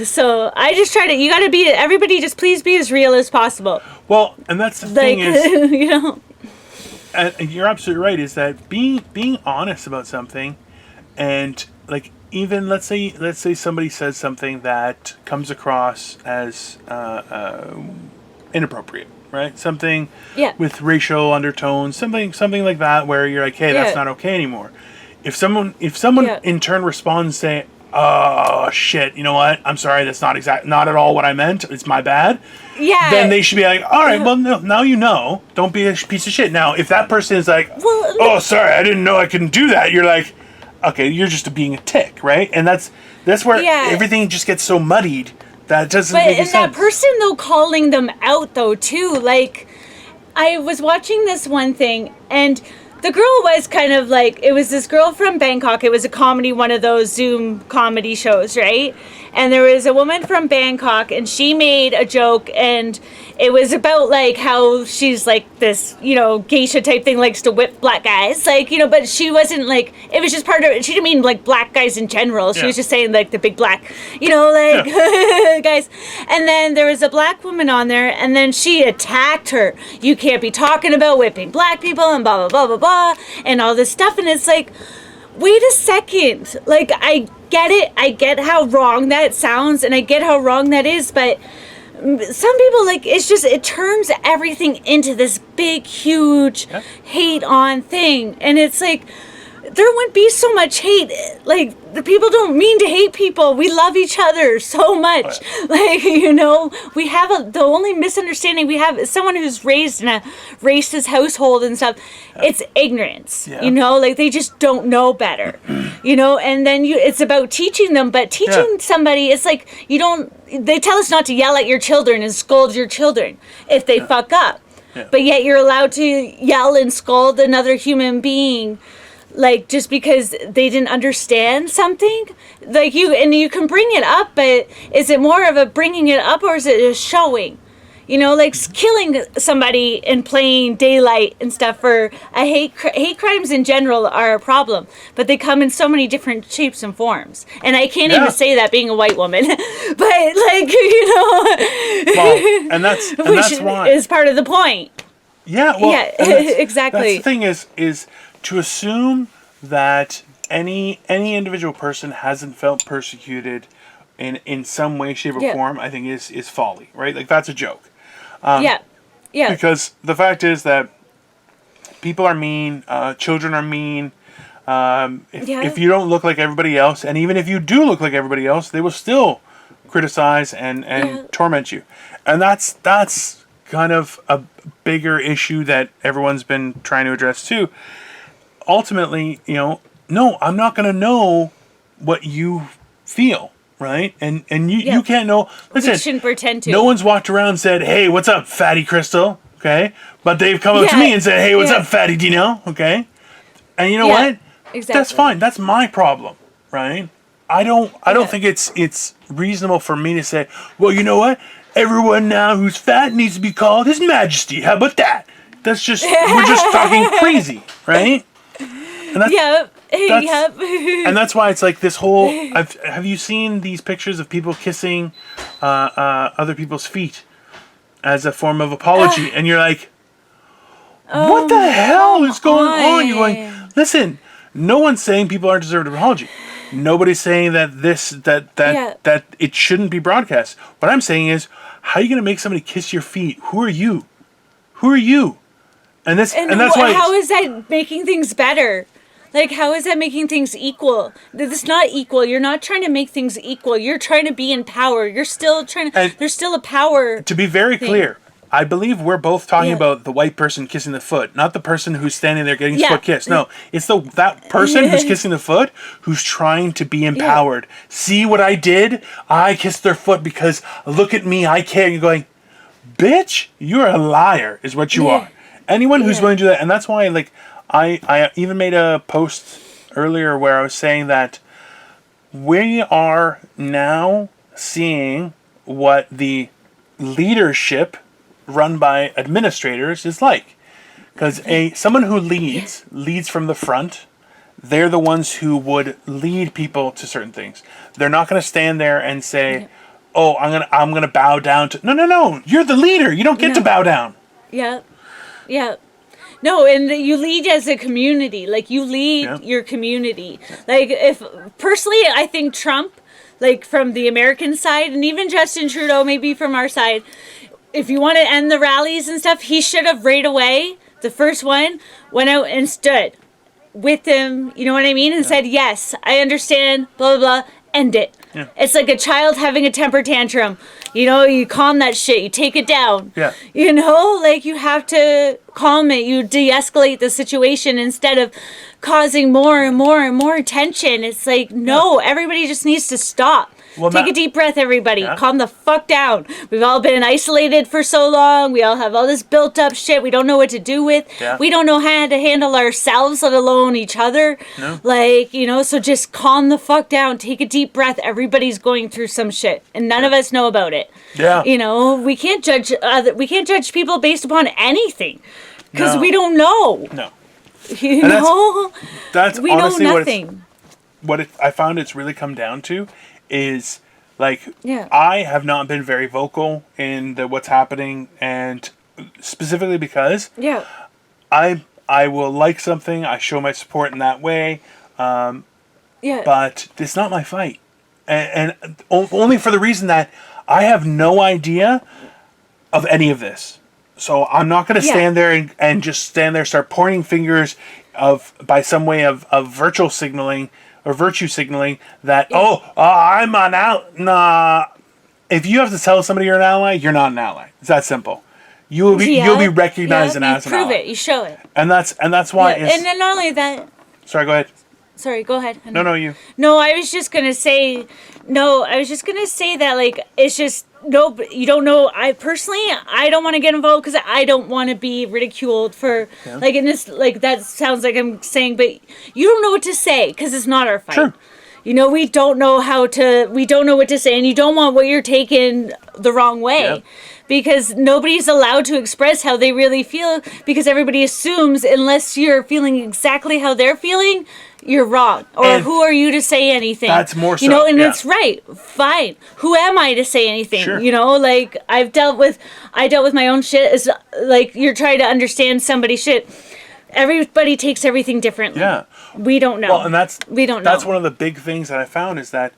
So I just try to, you got to be, everybody just please be as real as possible. Well, and that's the thing is, you know, and you're absolutely right, is that being honest about something, and like, even let's say somebody says something that comes across as inappropriate, right? Something with racial undertones, something like that, where you're like, hey, that's not okay anymore. If someone in turn responds saying, oh shit, you know what? I'm sorry, that's not at all what I meant. It's my bad. Yeah. Then they should be like, all right, well, no, now you know. Don't be a piece of shit. Now, if that person is like, oh, sorry, I didn't know I couldn't do that. You're like, okay, you're just being a tick, right? And that's where everything just gets so muddied that doesn't make sense. But that person though, calling them out though too, like, I was watching this one thing and the girl was kind of like, it was this girl from Bangkok. It was a comedy, one of those Zoom comedy shows, right? And there was a woman from Bangkok, and she made a joke, and it was about, like, how she's, like, this, you know, geisha type thing, likes to whip black guys, like, you know, but she wasn't, like, it was just part of it. She didn't mean, like, black guys in general. She was just saying, like, the big black, you know, like, guys. And then there was a black woman on there, and then she attacked her. You can't be talking about whipping black people, and blah, blah, blah, blah, blah, and all this stuff, and it's like, wait a second, like, I get it, I get how wrong that sounds, and I get how wrong that is, but some people, like, it's just, it turns everything into this big, huge hate on thing, and it's like, there wouldn't be so much hate. Like, the people don't mean to hate people. We love each other so much. Like, you know, we have the only misunderstanding we have is someone who's raised in a racist household and stuff. It's ignorance, you know, like they just don't know better, you know, and then it's about teaching them, but teaching somebody, it's like, they tell us not to yell at your children and scold your children if they fuck up, but yet you're allowed to yell and scold another human being, like, just because they didn't understand something, like, you can bring it up, but is it more of a bringing it up, or is it a showing? You know, like, killing somebody in plain daylight and stuff for a hate crimes in general are a problem, but they come in so many different shapes and forms. And I can't even say that being a white woman, but, like, you know, well, and that's why is part of the point. Yeah, well, exactly. That's the thing is to assume that any individual person hasn't felt persecuted in some way, shape, or form, I think is folly, right? Like, that's a joke. Because the fact is that people are mean, children are mean. If you don't look like everybody else, and even if you do look like everybody else, they will still criticize and torment you. And that's kind of a bigger issue that everyone's been trying to address too. Ultimately, you know, no, I'm not going to know what you feel, right? And you can't know. Listen, we shouldn't pretend to. No one's walked around and said, hey, what's up, fatty Crystal? Okay? But they've come up to me and said, hey, what's up, fatty Dino? Okay? And you know what? Exactly. That's fine. That's my problem, right? I don't think it's reasonable for me to say, well, you know what? Everyone now who's fat needs to be called His Majesty. How about that? That's just, we're just talking crazy, right? And that's, and that's why it's like this whole, have you seen these pictures of people kissing other people's feet as a form of apology? And you're like, what the hell is going on? You're going, listen, no one's saying people aren't deserved an apology. Nobody's saying that that it shouldn't be broadcast. What I'm saying is, how are you going to make somebody kiss your feet? Who are you? Who are you? And that's why. How is that making things better? Like, how is that making things equal? It's not equal. You're not trying to make things equal. You're trying to be in power. You're still trying to. There's still a power. To be very clear, I believe we're both talking about the white person kissing the foot, not the person who's standing there getting his foot kissed. No, it's that person who's kissing the foot who's trying to be empowered. See what I did? I kissed their foot because look at me, I care. You're going, bitch, you're a liar, is what you are. Anyone who's willing to do that, and that's why, like, I even made a post earlier where I was saying that we are now seeing what the leadership run by administrators is like. Because someone who leads from the front. They're the ones who would lead people to certain things. They're not going to stand there and say, "Oh, I'm gonna bow down to." No. You're the leader. You don't get to bow down. Yeah. Yeah. No, and you lead as a community. Like, you lead your community. Like, if personally, I think Trump, like, from the American side, and even Justin Trudeau, maybe from our side, if you want to end the rallies and stuff, he should have right away, the first one, went out and stood with him, you know what I mean? And said, yes, I understand, blah, blah, blah, end it. Yeah. It's like a child having a temper tantrum. You know, you calm that shit. You take it down. Yeah. You know, like, you have to calm it. You de-escalate the situation instead of causing more and more and more tension. It's like, no, everybody just needs to stop. Well, take a deep breath, everybody. Yeah. Calm the fuck down. We've all been isolated for so long. We all have all this built up shit we don't know what to do with. Yeah. We don't know how to handle ourselves, let alone each other. No. Like, you know, so just calm the fuck down. Take a deep breath. Everybody's going through some shit, and none of us know about it. Yeah. You know, we can't judge people based upon anything because we don't know. No. You know? That's we honestly know nothing. I found it's really come down to is, like, I have not been very vocal in what's happening, and specifically because I will like something, I show my support in that way, but it's not my fight, and only for the reason that I have no idea of any of this. So I'm not going to stand there and just stand there, start pointing fingers by some way of virtual signaling or virtue signaling that, I'm an ally. Nah. If you have to tell somebody you're an ally, you're not an ally. It's that simple. You'll be recognized as an ally. You prove it. You show it. And that's why. Yeah. And then not only that. Sorry, go ahead. Sorry, go ahead. No, you. No, I was just gonna say that, like, it's just, no, you don't know. I don't want to get involved because I don't want to be ridiculed for, like, in this, like, that sounds like I'm saying, but you don't know what to say because it's not our fight. Sure. You know, we don't know what to say, and you don't want what you're taking the wrong way. Yep. Because nobody's allowed to express how they really feel, because everybody assumes unless you're feeling exactly how they're feeling, you're wrong. Or and who are you to say anything? That's more so. You know, and it's right. Fine. Who am I to say anything? Sure. You know, like, I dealt with my own shit. It's like you're trying to understand somebody's shit. Everybody takes everything differently. Yeah. We don't know. Well, and we don't know. That's one of the big things that I found is that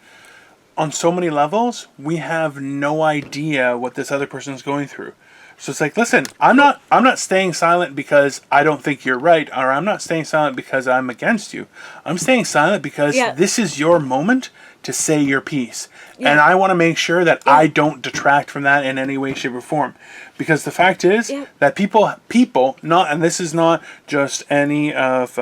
on so many levels, we have no idea what this other person is going through. So it's like, listen, I'm not staying silent because I don't think you're right, or I'm not staying silent because I'm against you. I'm staying silent because this is your moment to say your piece. Yeah. And I want to make sure that I don't detract from that in any way, shape, or form. Because the fact is that people not, and this is not just any of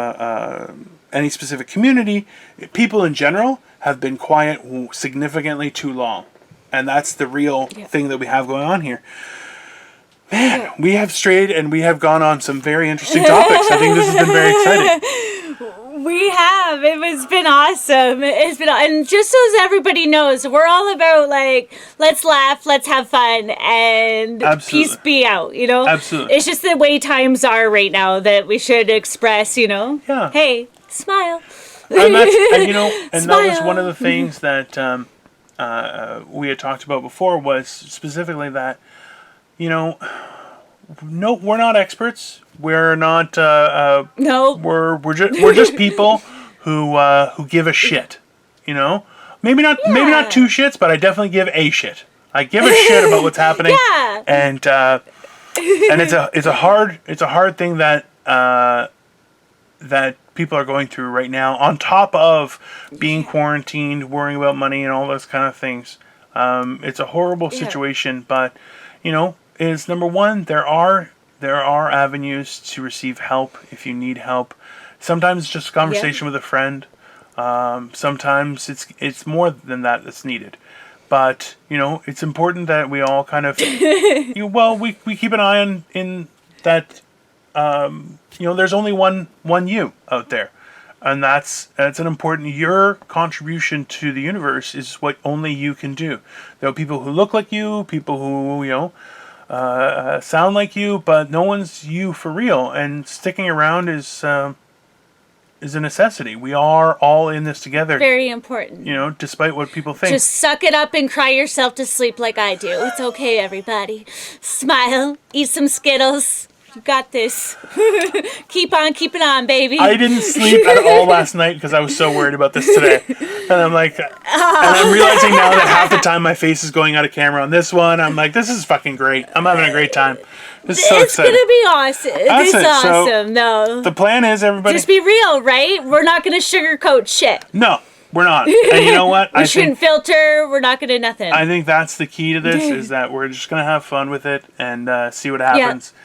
any specific community, people in general have been quiet significantly too long. And that's the real thing that we have going on here. Man, we have strayed and we have gone on some very interesting topics. I think this has been very exciting. We have. It's been awesome. And just so everybody knows, we're all about, like, let's laugh, let's have fun, and peace be out, you know? Absolutely. It's just the way times are right now that we should express, you know? Yeah. Hey, smile. And that was one of the things that we had talked about before, was specifically that, you know, no, we're not experts. We're not. No. We're just people who give a shit. You know, maybe not two shits, but I definitely give a shit. I give a shit about what's happening. Yeah. And it's a hard thing that that people are going through right now, on top of being quarantined, worrying about money and all those kind of things. It's a horrible situation, but, you know, is number one, there are avenues to receive help if you need help. Sometimes it's just a conversation with a friend. Sometimes it's more than that that's needed. But, you know, it's important that we all kind of we keep an eye on in that there's only one you out there. And that's an important, your contribution to the universe is what only you can do. There are people who look like you, people who, sound like you, but no one's you for real. And sticking around is a necessity. We are all in this together. Very important. Despite what people think. Just suck it up and cry yourself to sleep like I do. It's okay, everybody. Smile, eat some Skittles. You got this. Keep on keeping on, baby. I didn't sleep at all last night because I was so worried about this today. And I'm like, and I'm realizing now that half the time my face is going out of camera on this one. I'm like, this is fucking great. I'm having a great time. This is so exciting. It's gonna be awesome. It's awesome. No. The plan is, everybody, just be real, right? We're not gonna sugarcoat shit. No, we're not. And you know what? We shouldn't filter. We're not gonna nothing. I think that's the key to this, is that we're just gonna have fun with it and see what happens. Yeah.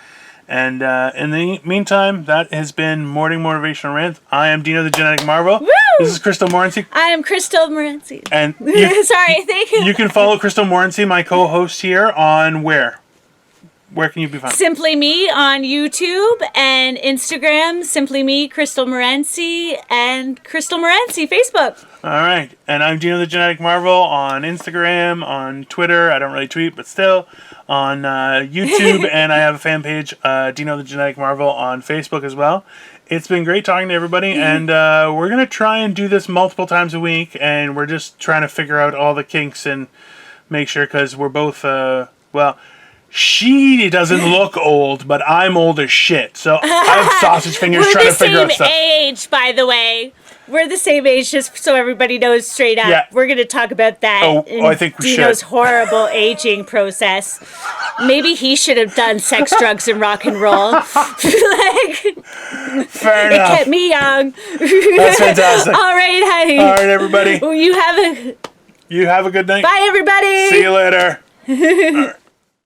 And in the meantime, that has been Morning Motivational Rant. I am Dino the Genetic Marvel. Woo! This is Crystal Morency. I am Crystal Morency. And sorry, thank you. You can follow Crystal Morency, my co-host here, on where? Where can you be found? Simply Me on YouTube and Instagram. Simply Me, Crystal Morency, and Crystal Morency, Facebook. All right. And I'm Dino the Genetic Marvel on Instagram, on Twitter. I don't really tweet, but still. On YouTube, and I have a fan page, Dino the Genetic Marvel, on Facebook as well. It's been great talking to everybody, and we're going to try and do this multiple times a week, and we're just trying to figure out all the kinks and make sure, because we're both, she doesn't look old, but I'm old as shit, so I have sausage fingers trying to figure out stuff. We're the same age, by the way. We're the same age, just so everybody knows straight up. Yeah. We're going to talk about that. I think we Dino's should. horrible aging process. Maybe he should have done sex, drugs, and rock and roll. Fair enough. It kept me young. That's fantastic. All right, honey. All right, everybody. You have a good night. Bye, everybody. See you later. All right.